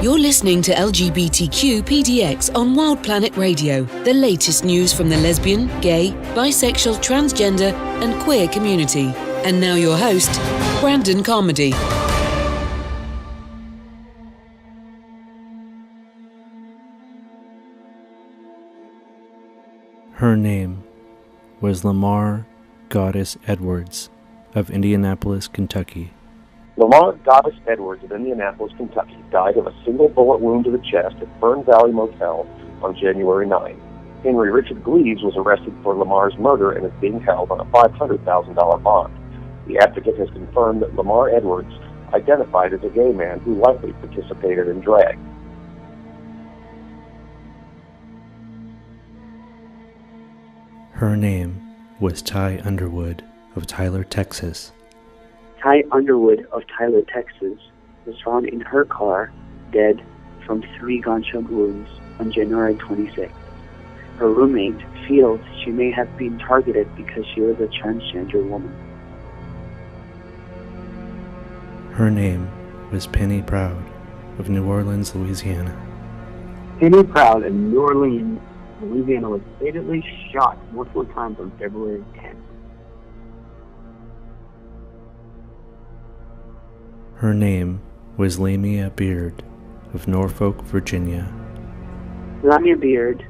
You're listening to LGBTQ Pdx on Wild Planet Radio, the latest news from the lesbian, gay, bisexual, transgender and queer community. And now your host, Brandon Carmody. Her name was Lamar Goddess Edwards of Indianapolis, Kentucky. Lamar Goddess Edwards of Indianapolis, Kentucky died of a single bullet wound to the chest at Fern Valley Motel on January 9. Henry Richard Gleaves was arrested for Lamar's murder and is being held on a $500,000 bond. The advocate has confirmed that Lamar Edwards identified as a gay man who likely participated in drag. Her name was Ty Underwood of Tyler, Texas. Ty Underwood of Tyler, Texas, was found in her car, dead from 3 gunshot wounds on January 26th. Her roommate feels she may have been targeted because she was a transgender woman. Her name was Penny Proud of New Orleans, Louisiana. Penny Proud in New Orleans, Louisiana, was fatally shot multiple times on February 10th. Her name was Lamia Beard of Norfolk, Virginia. Lamia Beard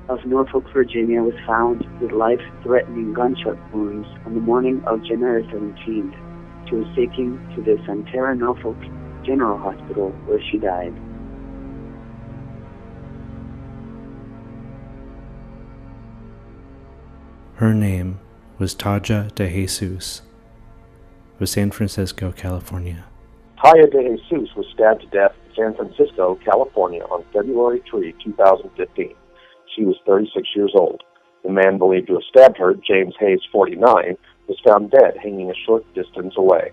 of Norfolk, Virginia, was found with life-threatening gunshot wounds on the morning of January 17th. She was taken to the Santerre Norfolk General Hospital, where she died. Her name was Taja de Jesus of San Francisco, California. Taya de Jesus was stabbed to death in San Francisco, California on February 3, 2015. She was 36 years old. The man believed to have stabbed her, James Hayes, 49, was found dead hanging a short distance away.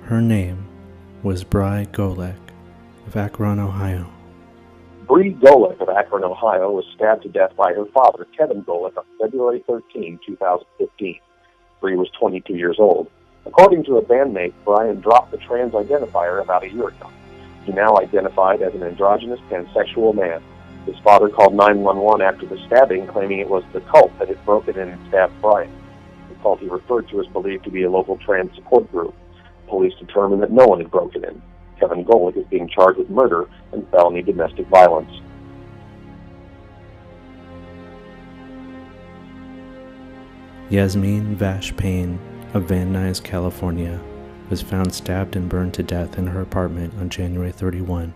Her name was Bri Golek of Akron, Ohio. Bree Golek of Akron, Ohio, was stabbed to death by her father, Kevin Golek, on February 13, 2015. Bree was 22 years old. According to a bandmate, Brian dropped the trans identifier about a year ago. He now identified as an androgynous pansexual man. His father called 911 after the stabbing, claiming it was the cult that had broken in and stabbed Brian. The cult he referred to is believed to be a local trans support group. Police determined that no one had broken in. Kevin Golek is being charged with murder and felony domestic violence. Yasmin Vash Payne of Van Nuys, California, was found stabbed and burned to death in her apartment on January 31.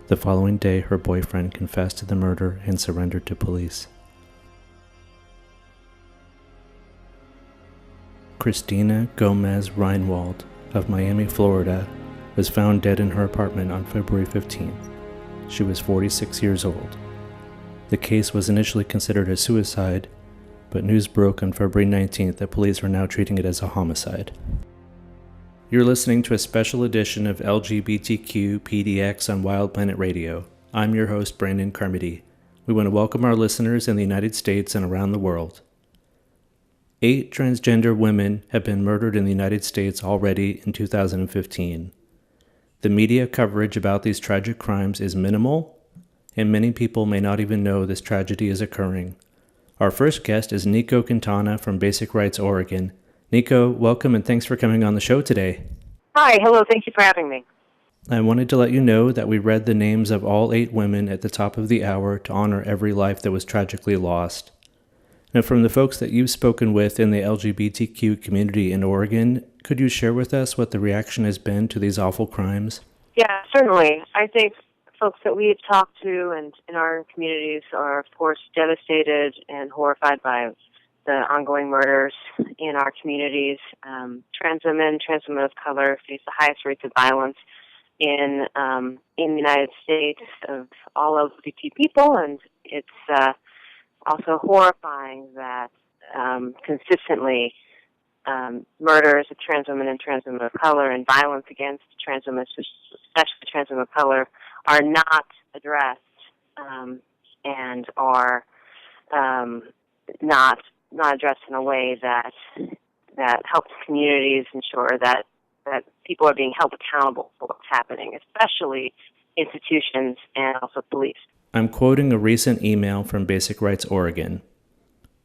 The following day, her boyfriend confessed to the murder and surrendered to police. Christina Gomez Reinwald of Miami, Florida, was found dead in her apartment on February 15th. She was 46 years old. The case was initially considered a suicide, but news broke on February 19th that police are now treating it as a homicide. You're listening to a special edition of LGBTQ Pdx on Wild Planet Radio. I'm your host, Brandon Carmody. We want to welcome our listeners in the United States and around the world. 8 transgender women have been murdered in the United States already in 2015. The media coverage about these tragic crimes is minimal, and many people may not even know this tragedy is occurring. Our first guest is Nico Quintana from Basic Rights, Oregon. Nico, welcome and thanks for coming on the show today. Hi, hello, thank you for having me. I wanted to let you know that we read the names of all 8 women at the top of the hour to honor every life that was tragically lost. Now, from the folks that you've spoken with in the LGBTQ community in Oregon, could you share with us what the reaction has been to these awful crimes? Yeah, certainly. I think folks that we've talked to and in our communities are, of course, devastated and horrified by the ongoing murders in our communities. Trans women of color face the highest rates of violence in the United States of all LGBT people, and it's also horrifying that consistently murders of trans women and trans women of color and violence against trans women, especially trans women of color, are not addressed and are not addressed in a way that helps communities ensure that that people are being held accountable for what's happening, especially institutions and also police. I'm quoting a recent email from Basic Rights Oregon.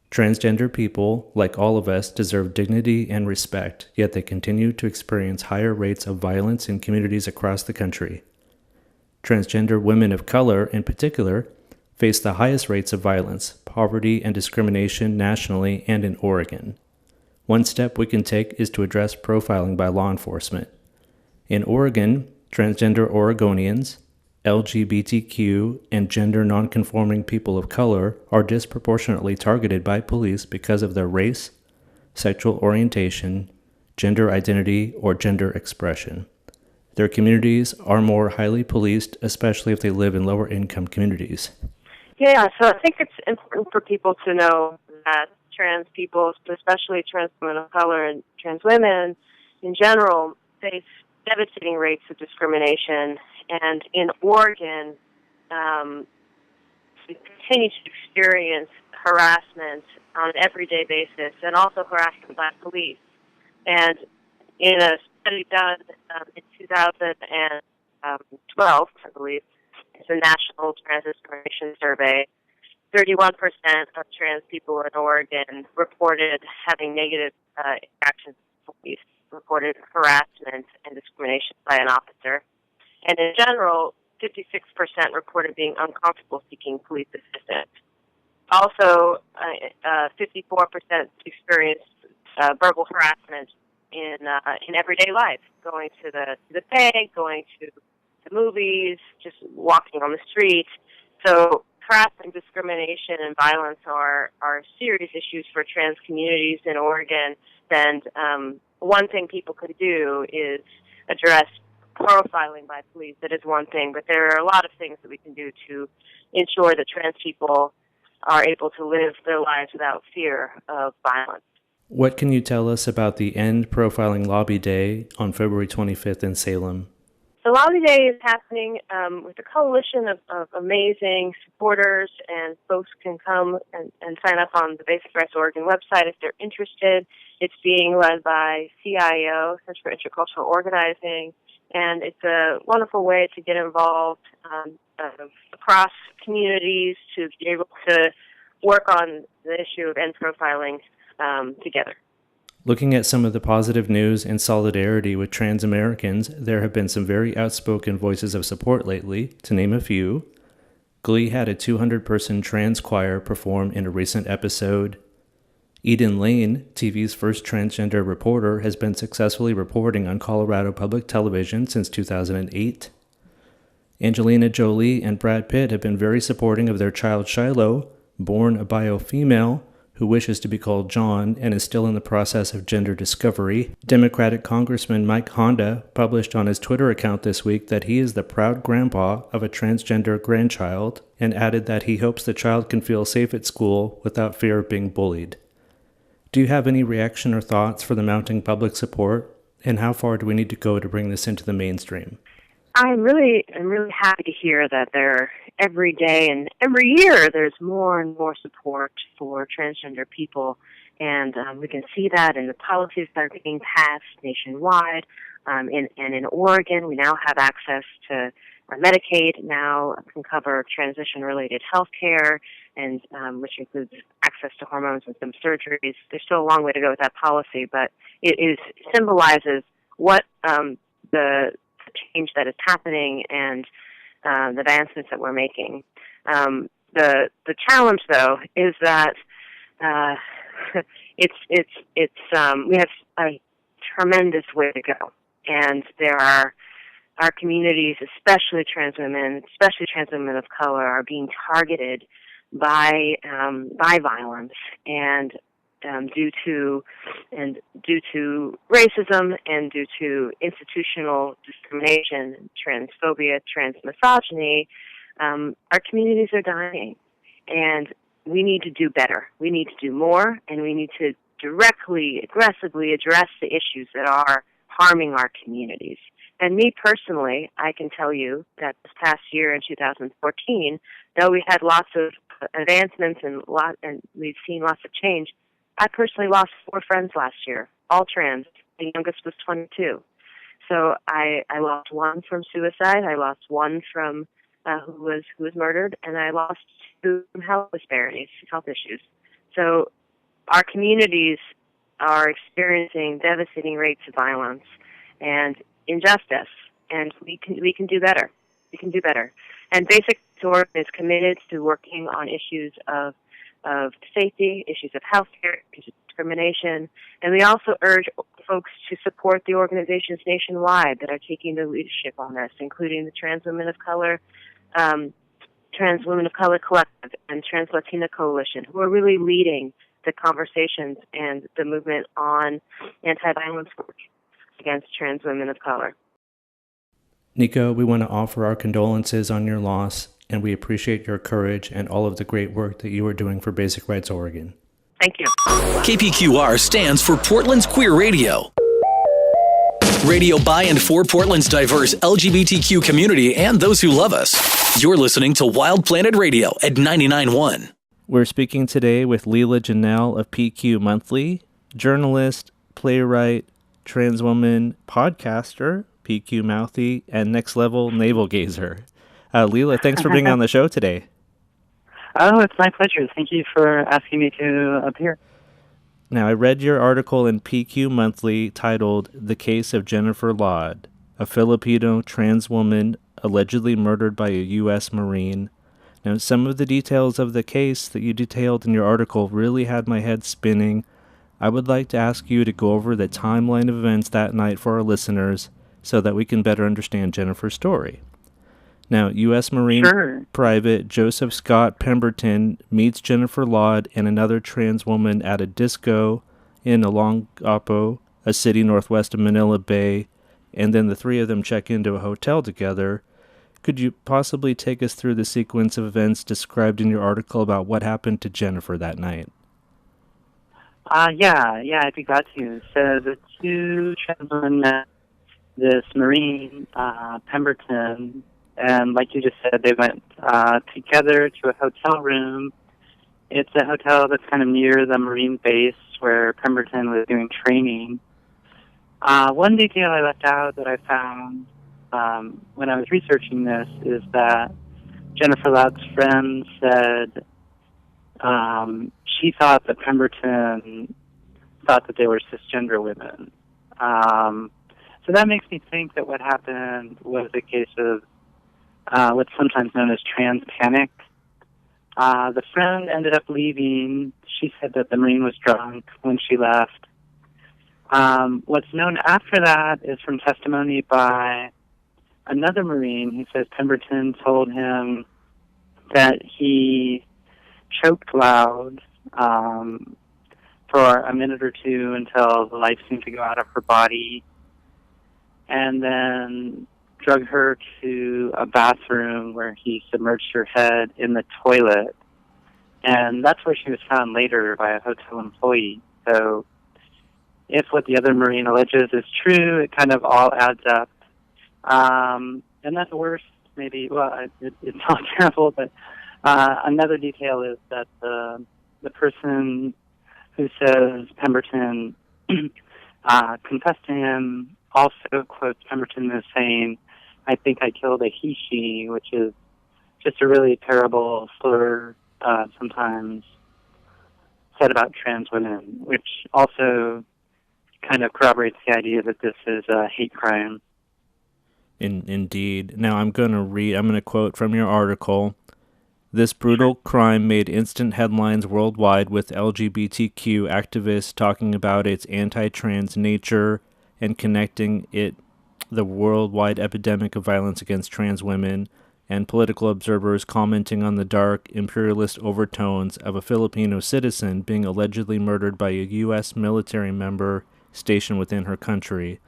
Transgender people, like all of us, deserve dignity and respect, yet they continue to experience higher rates of violence in communities across the country. Transgender women of color, in particular, face the highest rates of violence, poverty, and discrimination nationally and in Oregon. One step we can take is to address profiling by law enforcement. In Oregon, transgender Oregonians, LGBTQ, and gender nonconforming people of color are disproportionately targeted by police because of their race, sexual orientation, gender identity, or gender expression. Their communities are more highly policed, especially if they live in lower-income communities. Yeah, so I think it's important for people to know that trans people, especially trans women of color and trans women in general, face devastating rates of discrimination. And in Oregon, we continue to experience harassment on an everyday basis and also harassment by police. And in a study done in 2012, I believe, it's a national trans discrimination survey, 31% of trans people in Oregon reported having negative interactions with police, reported harassment and discrimination by an officer. And in general, 56% reported being uncomfortable seeking police assistance. Also, 54% experienced verbal harassment in everyday life, going to the bank, going to the movies, just walking on the street. So harassment, discrimination, and violence are serious issues for trans communities in Oregon. And one thing people can do is address profiling by police. That is one thing, but there are a lot of things that we can do to ensure that trans people are able to live their lives without fear of violence. What can you tell us about the End Profiling Lobby Day on February 25th in Salem? The Lobby Day is happening with a coalition of amazing supporters, and folks can come and sign up on the Basic Rights Oregon website if they're interested. It's being led by CIO, Center for Intercultural Organizing, and it's a wonderful way to get involved across communities to be able to work on the issue of end profiling together. Looking at some of the positive news and solidarity with trans Americans, there have been some very outspoken voices of support lately. To name a few, Glee had a 200-person trans choir perform in a recent episode. Eden Lane, TV's first transgender reporter, has been successfully reporting on Colorado Public Television since 2008. Angelina Jolie and Brad Pitt have been very supporting of their child Shiloh, born a bio-female, who wishes to be called John and is still in the process of gender discovery. Democratic Congressman Mike Honda published on his Twitter account this week that he is the proud grandpa of a transgender grandchild and added that he hopes the child can feel safe at school without fear of being bullied. Do you have any reaction or thoughts for the mounting public support, and how far do we need to go to bring this into the mainstream? I'm really happy to hear that every day and every year there's more and more support for transgender people, and we can see that in the policies that are being passed nationwide. And in Oregon, we now have access to Medicaid now can cover transition-related health care, and which includes access to hormones and some surgeries. There's still a long way to go with that policy, but it symbolizes what the change that is happening and the advancements that we're making. The challenge, though, is that we have a tremendous way to go, and there are our communities, especially trans women of color, are being targeted by violence and due to racism and due to institutional discrimination, transphobia, transmisogyny. Our communities are dying, and we need to do better. We need to do more, and we need to directly, aggressively address the issues that are harming our communities. And me personally, I can tell you that this past year in 2014, though we had lots of advancements and we've seen lots of change, I personally lost 4 friends last year, all trans. The youngest was 22. So I lost one from suicide. I lost one from who was murdered, and I lost two from health disparities, health issues. So our communities are experiencing devastating rates of violence and injustice, and we can do better. We can do better. And Basic Oregon is committed to working on issues of safety, issues of health care, issues of discrimination, and we also urge folks to support the organizations nationwide that are taking the leadership on this, including the Trans Women of Color Collective and Trans Latina Coalition, who are really leading the conversations and the movement on anti-violence work against trans women of color. Nico, we want to offer our condolences on your loss, and we appreciate your courage and all of the great work that you are doing for Basic Rights Oregon. Thank you. KPQR stands for Portland's Queer Radio. Radio by and for Portland's diverse LGBTQ community and those who love us. You're listening to Wild Planet Radio at 99.1. We're speaking today with Leela Ginelle of PQ Monthly, journalist, playwright, trans woman, podcaster, PQ Mouthy, and Next Level Navel Gazer. Leela, thanks for being on the show today. Oh, it's my pleasure. Thank you for asking me to appear. Now, I read your article in PQ Monthly titled The Case of Jennifer Laud, a Filipino trans woman allegedly murdered by a U.S. Marine. Now, some of the details of the case that you detailed in your article really had my head spinning. I would like to ask you to go over the timeline of events that night for our listeners so that we can better understand Jennifer's story. Now, U.S. Marine Private Joseph Scott Pemberton meets Jennifer Laud and another trans woman at a disco in Olongapo, a city northwest of Manila Bay, and then the three of them check into a hotel together. Could you possibly take us through the sequence of events described in your article about what happened to Jennifer that night? Yeah, I'd be glad to. So the two trans women met this Marine, Pemberton, and like you just said, they went together to a hotel room. It's a hotel that's kind of near the Marine base where Pemberton was doing training. One detail I left out that I found when I was researching this is that Jennifer Laud's friend said she thought that Pemberton thought that they were cisgender women. So that makes me think that what happened was a case of what's sometimes known as trans panic. The friend ended up leaving. She said that the Marine was drunk when she left. What's known after that is from testimony by another Marine. He says Pemberton told him that he choked loud for a minute or two until the life seemed to go out of her body, and then drug her to a bathroom where he submerged her head in the toilet. And that's where she was found later by a hotel employee. So if what the other Marine alleges is true, it kind of all adds up. And that's the worst, maybe, well, it's not terrible, but another detail is that the person who says Pemberton confessed to him also quotes Pemberton as saying, "I think I killed a he/she," which is just a really terrible slur sometimes said about trans women, which also kind of corroborates the idea that this is a hate crime. Indeed. Now I'm going to quote from your article. This brutal crime made instant headlines worldwide with LGBTQ activists talking about its anti-trans nature and connecting it the worldwide epidemic of violence against trans women, and political observers commenting on the dark, imperialist overtones of a Filipino citizen being allegedly murdered by a U.S. military member stationed within her country.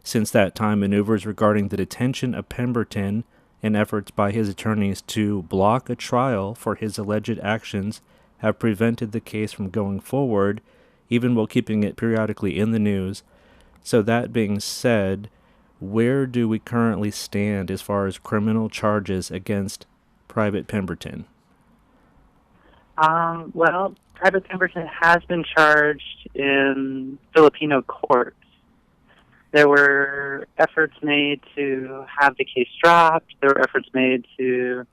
Since that time, maneuvers regarding the detention of Pemberton and efforts by his attorneys to block a trial for his alleged actions have prevented the case from going forward, even while keeping it periodically in the news. So that being said, where do we currently stand as far as criminal charges against Private Pemberton? Well, Private Pemberton has been charged in Filipino courts. There were efforts made to have the case dropped. There were efforts made to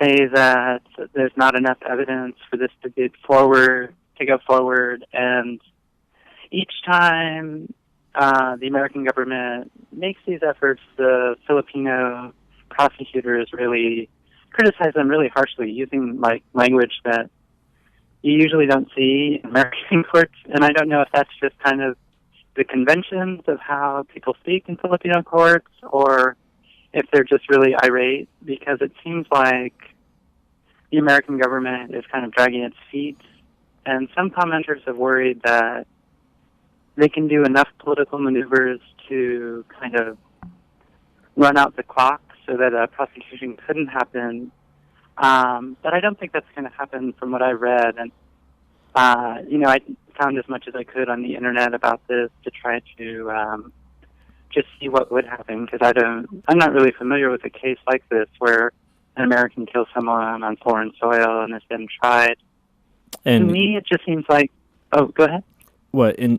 say that there's not enough evidence for this to go forward. And each time the American government makes these efforts, the Filipino prosecutors really criticize them really harshly, using language that you usually don't see in American courts. And I don't know if that's just kind of the conventions of how people speak in Filipino courts, or if they're just really irate, because it seems like the American government is kind of dragging its feet. And some commenters have worried that they can do enough political maneuvers to kind of run out the clock so that a prosecution couldn't happen. But I don't think that's going to happen from what I read. And, I found as much as I could on the internet about this to try to just see what would happen, because I'm not really familiar with a case like this where an American kills someone on foreign soil and has been tried. And to me, it just seems like... Oh, go ahead.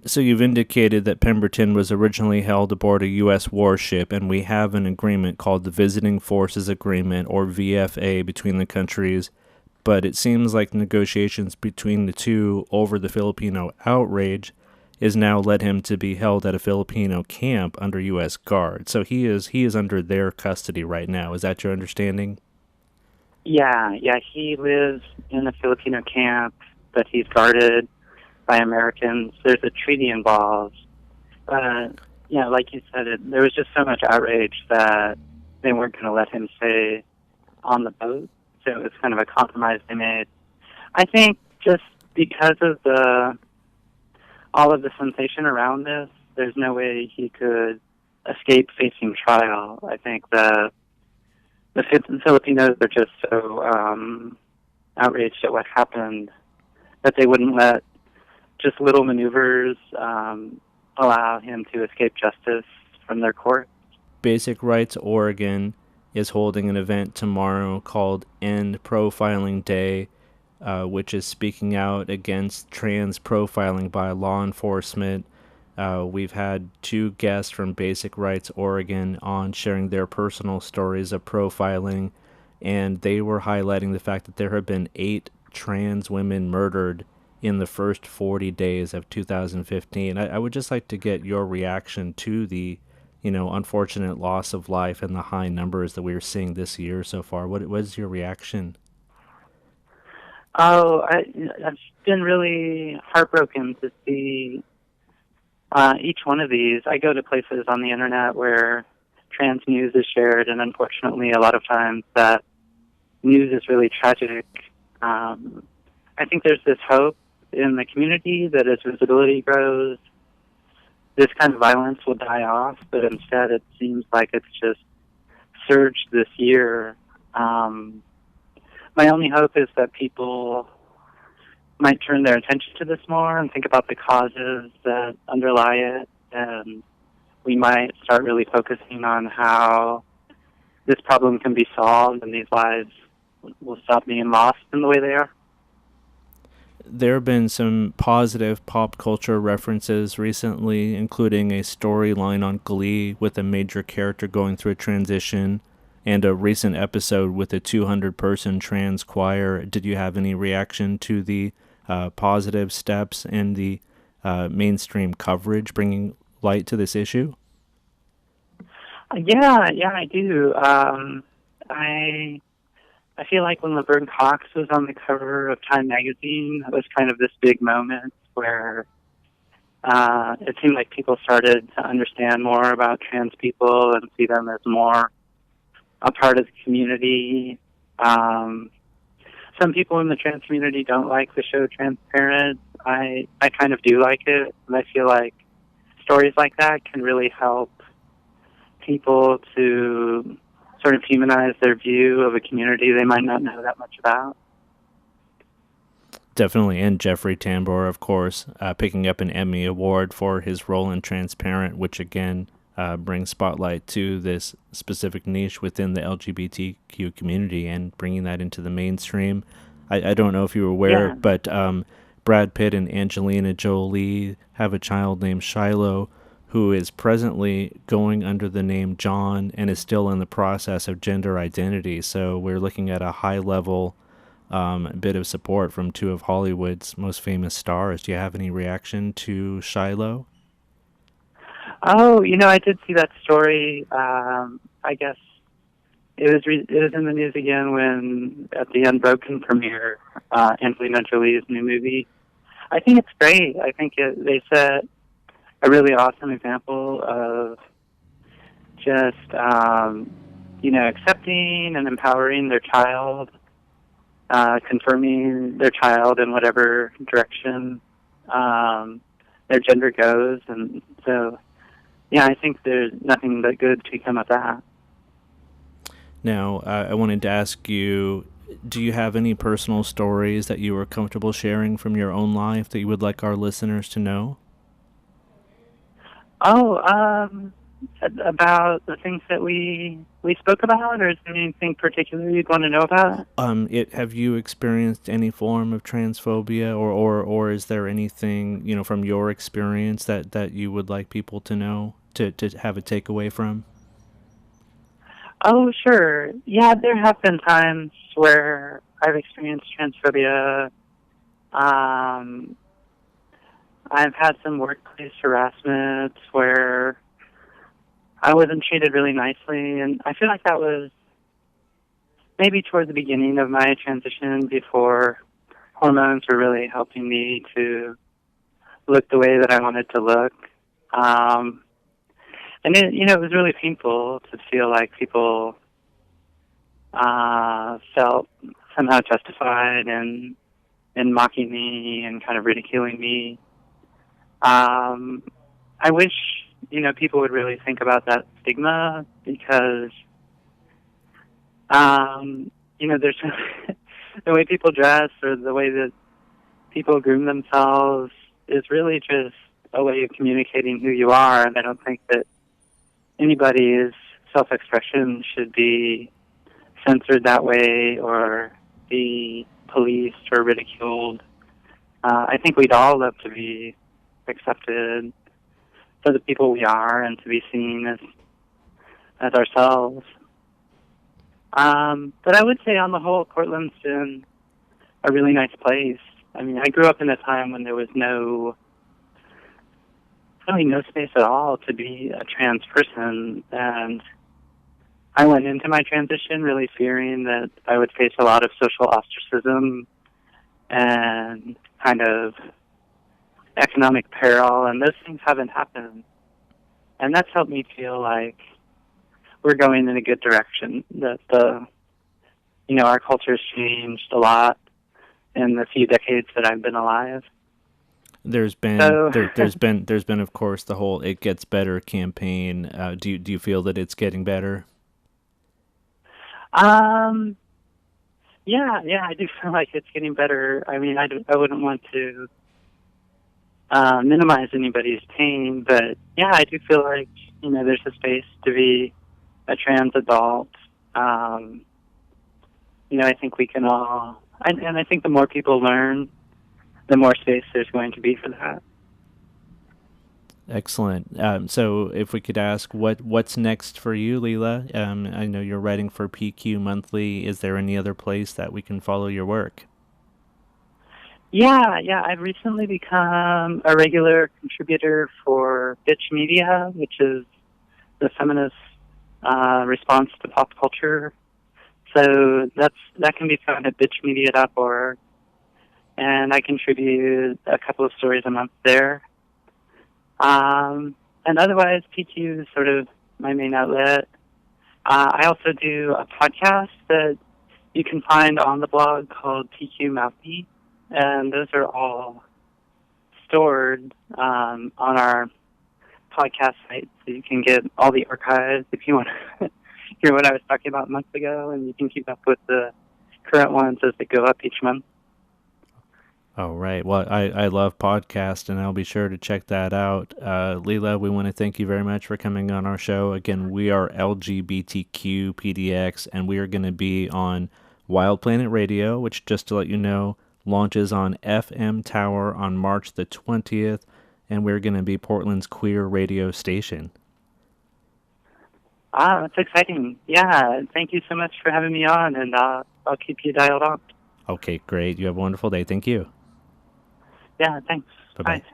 So you've indicated that Pemberton was originally held aboard a U.S. warship, and we have an agreement called the Visiting Forces Agreement, or VFA, between the countries, but it seems like negotiations between the two over the Filipino outrage has now led him to be held at a Filipino camp under U.S. Guard. So he is under their custody right now. Is that your understanding? Yeah, he lives in a Filipino camp, but he's guarded by Americans. There's a treaty involved. Like you said, there was just so much outrage that they weren't going to let him stay on the boat. So it was kind of a compromise they made. I think just because of all of the sensation around this, there's no way he could escape facing trial. I think the Filipinos are just so outraged at what happened that they wouldn't let just little maneuvers allow him to escape justice from their court. Basic Rights Oregon is holding an event tomorrow called End Profiling Day, which is speaking out against trans profiling by law enforcement. We've had 2 guests from Basic Rights Oregon on sharing their personal stories of profiling, and they were highlighting the fact that there have been 8 trans women murdered in the first 40 days of 2015. I would just like to get your reaction to the unfortunate loss of life and the high numbers that we're seeing this year so far. What is your reaction? I've been really heartbroken to see each one of these. I go to places on the internet where trans news is shared, and unfortunately a lot of times that news is really tragic. I think there's this hope in the community that as visibility grows, this kind of violence will die off, but instead it seems like it's just surged this year. My only hope is that people might turn their attention to this more and think about the causes that underlie it, and we might start really focusing on how this problem can be solved and these lives will stop being lost in the way they are. There have been some positive pop culture references recently, including a storyline on Glee with a major character going through a transition, and a recent episode with a 200-person trans choir. Did you have any reaction to the positive steps and the mainstream coverage bringing light to this issue? Yeah, I do. I feel like when Laverne Cox was on the cover of Time magazine, it was kind of this big moment where it seemed like people started to understand more about trans people and see them as more a part of the community. Some people in the trans community don't like the show Transparent. I kind of do like it, and I feel like stories like that can really help people to sort of humanize their view of a community they might not know that much about. Definitely, and Jeffrey Tambor, of course, picking up an Emmy Award for his role in Transparent, which again brings spotlight to this specific niche within the LGBTQ community and bringing that into the mainstream. I don't know if you were aware, but Brad Pitt and Angelina Jolie have a child named Shiloh, who is presently going under the name John and is still in the process of gender identity. So we're looking at a high-level bit of support from two of Hollywood's most famous stars. Do you have any reaction to Shiloh? Oh, I did see that story. I guess it was in the news again when at the Unbroken premiere, Angelina Jolie's new movie. I think it's great. I think they set a really awesome example of just accepting and empowering their child, confirming their child in whatever direction their gender goes, and so. Yeah, I think there's nothing but good to come of that. Now, I wanted to ask you, do you have any personal stories that you are comfortable sharing from your own life that you would like our listeners to know? Oh, about the things that we spoke about, or is there anything particular you'd want to know about? Have you experienced any form of transphobia, or is there anything, from your experience that you would like people to know, to have a takeaway from? Oh, sure. Yeah, there have been times where I've experienced transphobia. I've had some workplace harassment where I wasn't treated really nicely, and I feel like that was maybe toward the beginning of my transition, before hormones were really helping me to look the way that I wanted to look. And it was really painful to feel like people felt somehow justified in mocking me and kind of ridiculing me. I wish, people would really think about that stigma, because, there's the way people dress or the way that people groom themselves is really just a way of communicating who you are, and I don't think that anybody's self-expression should be censored that way or be policed or ridiculed. I think we'd all love to be accepted for the people we are and to be seen as ourselves. But I would say on the whole, Portland's been a really nice place. I mean, I grew up in a time when there was really no space at all to be a trans person, and I went into my transition really fearing that I would face a lot of social ostracism and kind of economic peril, and those things haven't happened. And that's helped me feel like we're going in a good direction, that our culture's changed a lot in the few decades that I've been alive. There's been of course the whole "It Gets Better" campaign. Do you feel that it's getting better? Yeah, I do feel like it's getting better. I mean, I wouldn't want to minimize anybody's pain, but yeah, I do feel like there's a space to be a trans adult. I think we can all, and I think the more people learn, the more space there's going to be for that. Excellent. So if we could ask, what's next for you, Leela? I know you're writing for PQ Monthly. Is there any other place that we can follow your work? Yeah. I've recently become a regular contributor for Bitch Media, which is the feminist response to pop culture. So that can be found at bitchmedia.org. And I contribute a couple of stories a month there. And otherwise, PQ is sort of my main outlet. I also do a podcast that you can find on the blog called PQ Mouthy, and those are all stored on our podcast site, so you can get all the archives if you want to hear what I was talking about months ago, and you can keep up with the current ones as they go up each month. Oh, right. Well, I love podcasts, and I'll be sure to check that out. Leela, we want to thank you very much for coming on our show. Again, we are LGBTQ Pdx, and we are going to be on Wild Planet Radio, which, just to let you know, launches on FM Tower on March the 20th. and we're going to be Portland's queer radio station. That's exciting. Yeah, thank you so much for having me on, and I'll keep you dialed on. Okay, great. You have a wonderful day. Thank you. Yeah, thanks. Bye-bye. Bye.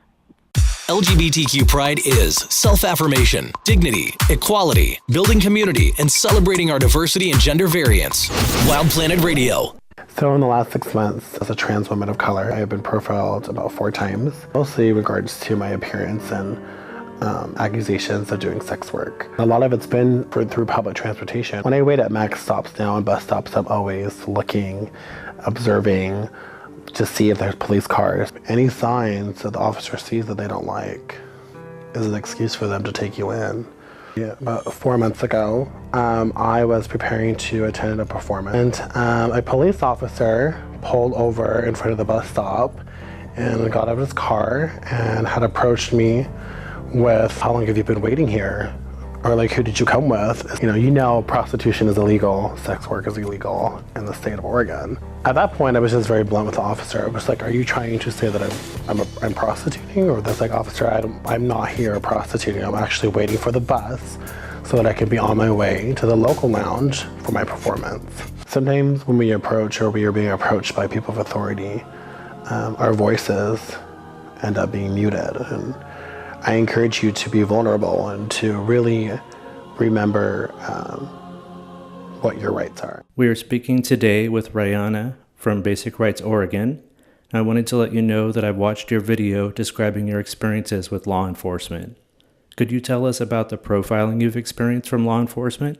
LGBTQ Pride is self-affirmation, dignity, equality, building community, and celebrating our diversity and gender variance. Wild Planet Radio. So in the last 6 months, as a trans woman of color, I have been profiled about 4 times, mostly in regards to my appearance and accusations of doing sex work. A lot of it's been through public transportation. When I wait at MAX stops now and bus stops, I'm always looking, observing, to see if there's police cars. Any signs that the officer sees that they don't like is an excuse for them to take you in. Yeah, about 4 months ago, I was preparing to attend a performance, and a police officer pulled over in front of the bus stop and got out of his car and had approached me with, "How long have you been waiting here?" Or like, "Who did you come with?" You know prostitution is illegal, sex work is illegal in the state of Oregon. At that point, I was just very blunt with the officer. I was like, "Are you trying to say that I'm prostituting?" Or that's like, "Officer, I'm not here prostituting. I'm actually waiting for the bus so that I can be on my way to the local lounge for my performance." Sometimes when we approach or we are being approached by people of authority, our voices end up being muted. And I encourage you to be vulnerable and to really remember what your rights are. We are speaking today with Ryannah from Basic Rights Oregon. I wanted to let you know that I've watched your video describing your experiences with law enforcement. Could you tell us about the profiling you've experienced from law enforcement?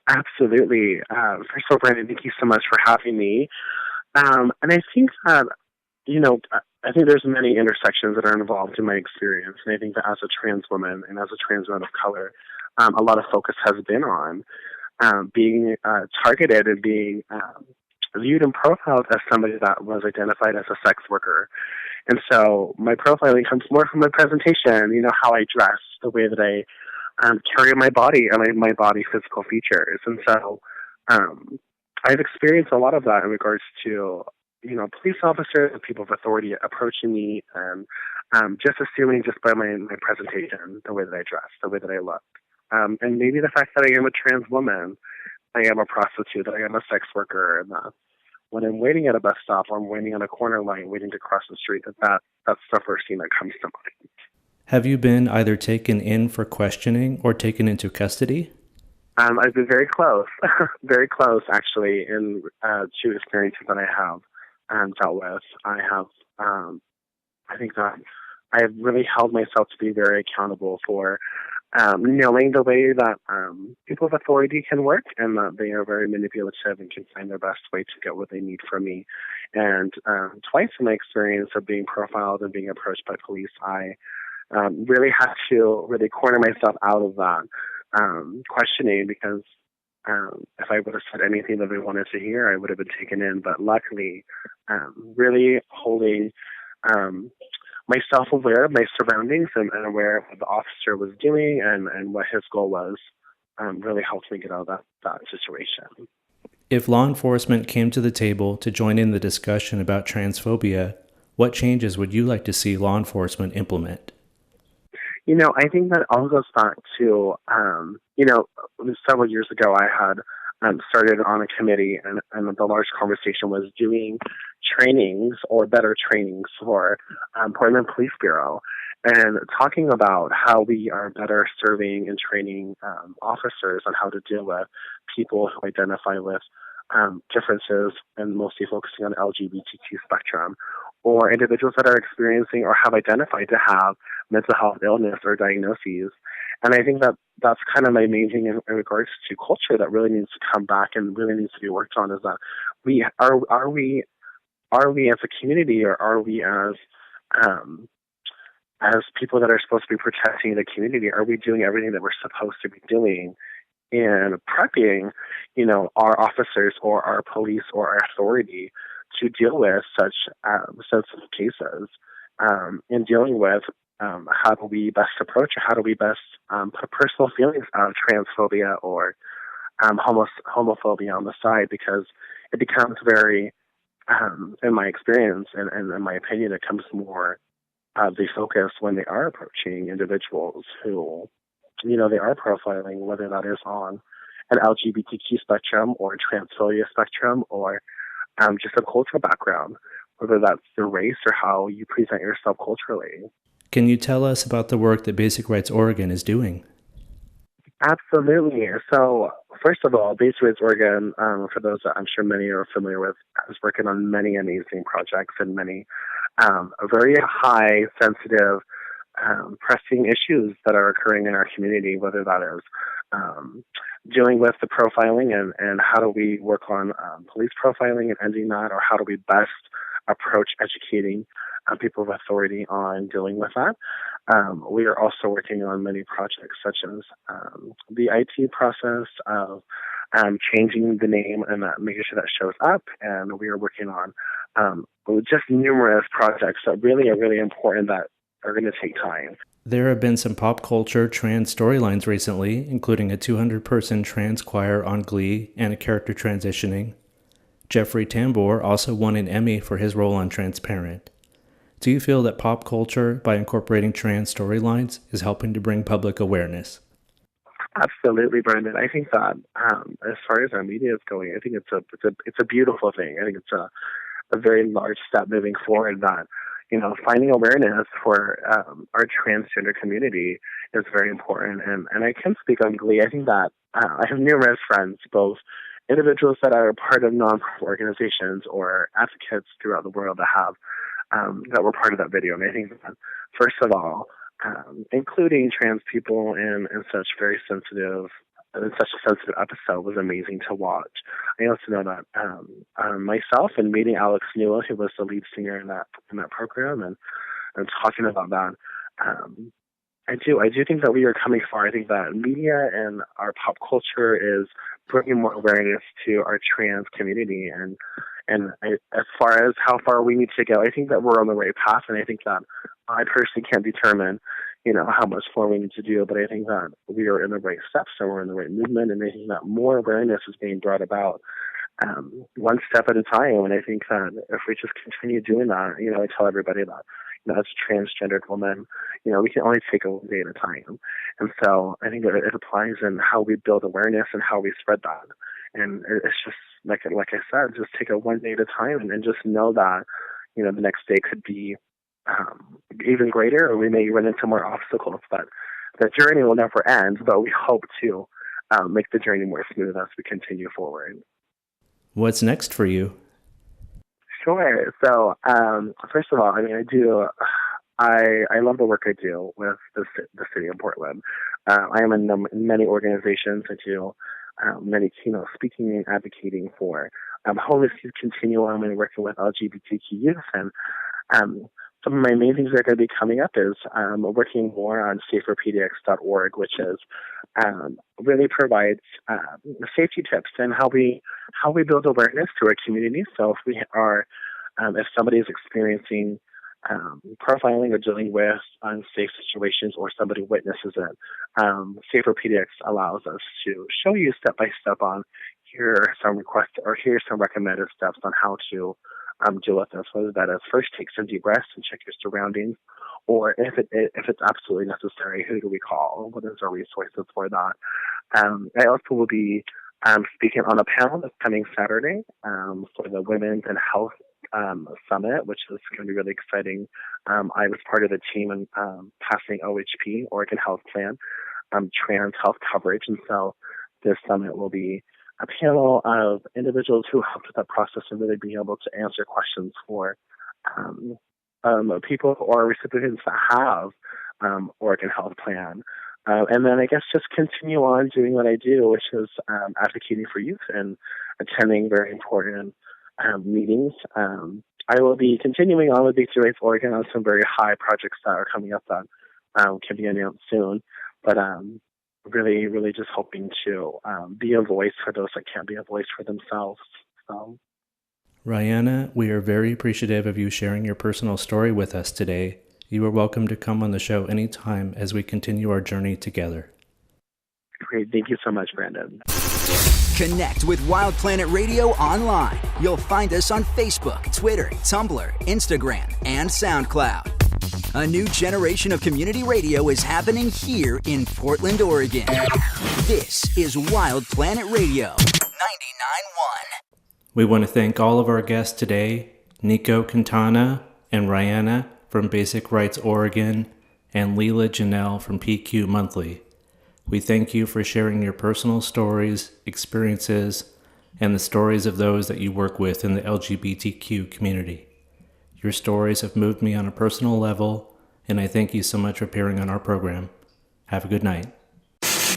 Absolutely. First of all, Brandon, thank you so much for having me. And I think that, I think there's many intersections that are involved in my experience. And I think that as a trans woman and as a trans woman of color, a lot of focus has been on being targeted and being viewed and profiled as somebody that was identified as a sex worker. And so my profiling comes more from my presentation, how I dress, the way that I carry my body and my body physical features. And so I've experienced a lot of that in regards to police officers and people of authority approaching me and just assuming just by my presentation, the way that I dress, the way that I look. And maybe the fact that I am a trans woman, I am a prostitute, that I am a sex worker, and that when I'm waiting at a bus stop or I'm waiting on a corner line, waiting to cross the street, that's the first thing that comes to mind. Have you been either taken in for questioning or taken into custody? I've been very close, very close actually, in two experiences that I have dealt with. I think that I have really held myself to be very accountable for knowing the way that people of authority can work, and that they are very manipulative and can find their best way to get what they need from me. And twice in my experience of being profiled and being approached by police, I really had to really corner myself out of that questioning, because if I would have said anything that they wanted to hear, I would have been taken in. But luckily, really holding myself aware of my surroundings and aware of what the officer was doing and what his goal was, really helped me get out of that situation. If law enforcement came to the table to join in the discussion about transphobia, what changes would you like to see law enforcement implement? I think that all goes back to, several years ago I had started on a committee, and the large conversation was doing trainings or better trainings for Portland Police Bureau, and talking about how we are better serving and training officers on how to deal with people who identify with differences, and mostly focusing on the LGBTQ spectrum, or individuals that are experiencing or have identified to have mental health illness or diagnoses. And I think that that's kind of my main thing in regards to culture that really needs to come back and really needs to be worked on, is that are we as a community, or are we as people that are supposed to be protecting the community, are we doing everything that we're supposed to be doing in prepping, our officers or our police or our authority to deal with such sensitive cases, in dealing with how do we best approach, or how do we best put personal feelings of transphobia or homophobia on the side, because it becomes very, in my experience and in my opinion, it becomes more they focus when they are approaching individuals who, they are profiling, whether that is on an LGBTQ spectrum or transphobia spectrum or just a cultural background, whether that's the race or how you present yourself culturally. Can you tell us about the work that Basic Rights Oregon is doing? Absolutely. So, first of all, Basic Rights Oregon, for those that I'm sure many are familiar with, is working on many amazing projects and many very high, sensitive, pressing issues that are occurring in our community, whether that is dealing with the profiling and how do we work on police profiling and ending that, or how do we best approach educating people of authority on dealing with that. We are also working on many projects such as the IT process of changing the name and making sure that shows up. And we are working on just numerous projects that really are really important that are going to take time. There have been some pop culture trans storylines recently, including a 200-person trans choir on Glee and a character transitioning. Jeffrey Tambor also won an Emmy for his role on Transparent. Do you feel that pop culture, by incorporating trans storylines, is helping to bring public awareness? Absolutely, Brendan. I think that as far as our media is going, I think it's a beautiful thing. I think it's a very large step moving forward that, finding awareness for our transgender community is very important. And I can speak on Glee. I think that I have numerous friends, both individuals that are part of nonprofit organizations or advocates throughout the world that have that were part of that video. And I think that, first of all, including trans people in such a sensitive episode was amazing to watch. I also know that myself and meeting Alex Newell, who was the lead singer in that program, and talking about that, I do think that we are coming far. I think that media and our pop culture is bringing more awareness to our trans community, and as far as how far we need to go, I think that we're on the right path, and I think that I personally can't determine, how much more we need to do, but I think that we are in the right steps and we're in the right movement, and I think that more awareness is being brought about one step at a time, and I think that if we just continue doing that, I tell everybody that, as a transgendered woman, we can only take it one day at a time, and so I think that it applies in how we build awareness and how we spread that, and it's just, like I said, just take it one day at a time and just know that, the next day could be even greater, or we may run into more obstacles, but the journey will never end, but we hope to make the journey more smooth as we continue forward. What's next for you? Sure. So, first of all, I love the work I do with the city of Portland. I am in many organizations. I do many keynote speaking and advocating for homeless youth continuum and working with LGBTQ youth. And some of my main things that are going to be coming up is working more on saferpdx.org, which is really provides safety tips and how we build awareness to our community. So if somebody is experiencing profiling or dealing with unsafe situations, or somebody witnesses it, Safer PDX allows us to show you step by step on here are some requests or here are some recommended steps on how to deal with this. Whether that is first take some deep breaths and check your surroundings, or if it's absolutely necessary, who do we call? What is our resources for that? I also will be speaking on a panel that's coming Saturday for the Women's and Health Summit, which is going to be really exciting. I was part of the team in passing OHP, Oregon Health Plan, trans health coverage, and so this summit will be a panel of individuals who helped with that process and really be able to answer questions for people or recipients that have Oregon Health Plan. And then I guess just continue on doing what I do, which is advocating for youth and attending very important meetings. I will be continuing on with Basic Rights Oregon on some very high projects that are coming up that can be announced soon. But really, really just hoping to be a voice for those that can't be a voice for themselves. So. Ryannah, we are very appreciative of you sharing your personal story with us today. You are welcome to come on the show anytime as we continue our journey together. Great. Thank you so much, Brandon. Connect with Wild Planet Radio online. You'll find us on Facebook, Twitter, Tumblr, Instagram, and SoundCloud. A new generation of community radio is happening here in Portland, Oregon. This is Wild Planet Radio 99.1. We want to thank all of our guests today, Nico, Quintana, and Ryannah from Basic Rights Oregon, and Leela Ginelle from PQ Monthly. We thank you for sharing your personal stories, experiences, and the stories of those that you work with in the LGBTQ community. Your stories have moved me on a personal level, and I thank you so much for appearing on our program. Have a good night.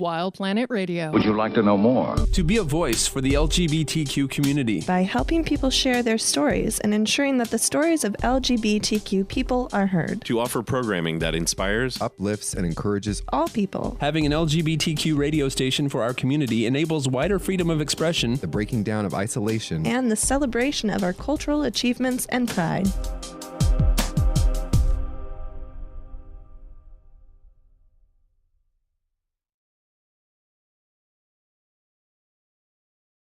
Wild Planet Radio. Would you like to know more? To be a voice for the LGBTQ community. By helping people share their stories and ensuring that the stories of LGBTQ people are heard. To offer programming that inspires, uplifts, and encourages all people. Having an LGBTQ radio station for our community enables wider freedom of expression, the breaking down of isolation, and the celebration of our cultural achievements and pride.